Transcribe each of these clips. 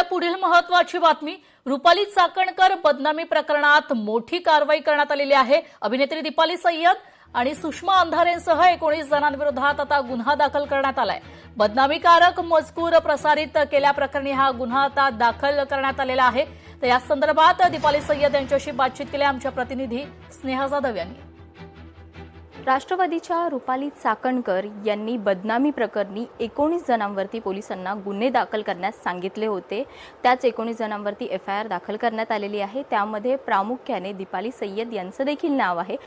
पुढील महत्त्वाची बातमी। रुपाली चाकणकर बदनामी प्रकरणात मोठी कारवाई करण्यात आलेली आहे। अभिनेत्री दीपाली सय्यद आणि सुषमा अंधारेंसह 19 जणांविरोधात आता गुन्हा दाखल करण्यात आलाय। बदनामीकारक मजकूर प्रसारित केल्याप्रकरणी हा गुन्हा आता दाखल करण्यात आलेला आहे। तर या संदर्भात दीपाली सय्यद यांच्याशी बातचीत केली आमच्या प्रतिनिधी स्नेहा जाधव यांनी। राष्ट्रवादीच्या रुपाली चाकणकर यांनी बदनामी प्रकरणी 19 जणांवरती पोलिसांना गुन्हे दाखल करण्यास सांगितले होते। त्याच 19 जणांवरती एफआयआर दाखल करण्यात आलेली आहे। त्यामध्ये प्रामुख्याने दीपाली सय्यद यांचं देखील नाव आहे।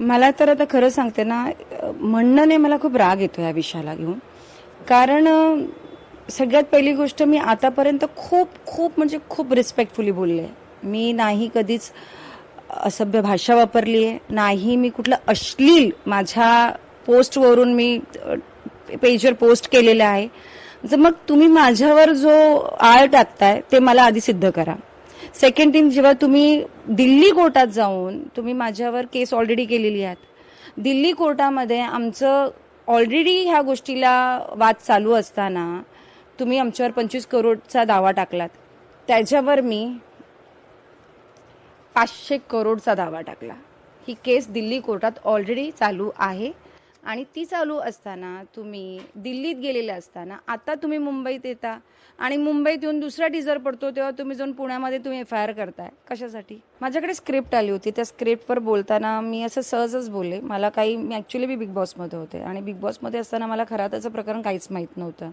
मला तर आता खरं सांगते ना, म्हणणं मला खूप राग येतो या विषयाला घेऊन। कारण सगळ्यात पहिली गोष्ट, मी आतापर्यंत खूप रिस्पेक्टफुली बोलले। मी नाही कधीच असभ्य भाषा वापरली आहे, नाही मी कुठलं अश्लील माझ्या पोस्टवरून मी पेजवर पोस्ट केलेलं आहे। जर मग तुम्ही माझ्यावर जो आळ टाकताय ते मला आधी सिद्ध करा। सेकंड थिंग, जेव्हा तुम्ही दिल्ली कोर्टात जाऊन तुम्ही माझ्यावर केस ऑलरेडी केलेली आहे। दिल्ली कोर्टामध्ये आमचं ऑलरेडी ह्या गोष्टीला वाद चालू असताना तुम्ही आमच्यावर 25 करोडचा दावा टाकलात। त्याच्यावर मी 500 करोडचा दावा टाकला। ही केस दिल्ली कोर्टात ऑलरेडी चालू आहे आणि ती चालू असताना तुम्ही दिल्लीत गेलेले असताना आता तुम्ही मुंबईत येता आणि मुंबईत येऊन दुसरा टीजर पडतो, तेव्हा तुम्ही जाऊन पुण्यामध्ये तुम्ही एफआयआर करताय। कशासाठी? माझ्याकडे स्क्रिप्ट आली होती, त्या स्क्रिप्टवर बोलताना मी असं सहजच बोलले। मी ॲक्च्युली बिग बॉसमध्ये होते आणि बिग बॉसमध्ये असताना मला खराताचं प्रकरण काहीच माहीत नव्हतं।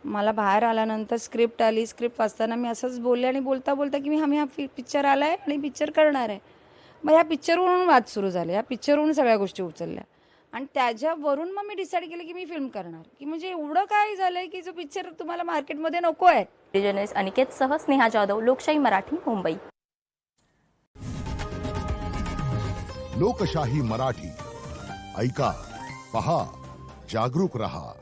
मला बाहेर आल्यानंतर स्क्रिप्ट आली, स्क्रिप्ट वाचताना मी असंच बोलले आणि बोलता की मी हा पिक्चर आलाय आणि पिक्चर करणार आहे। मग ह्या पिक्चरवरून वाद सुरू झाले, या पिक्चरवरून सगळ्या गोष्टी उचलल्या आणि त्याच्यावरून मग मी डिसाईड केलं की मी फिल्म करणार। की म्हणजे एवढं काय झालंय की जो पिक्चर तुम्हाला मार्केटमध्ये नको आहे। जर्नलिस्ट अनिकेत सह स्नेहा जाधव, लोकशाही मराठी, मुंबई। लोकशाही मराठी, ऐका, पहा, जागरूक रहा।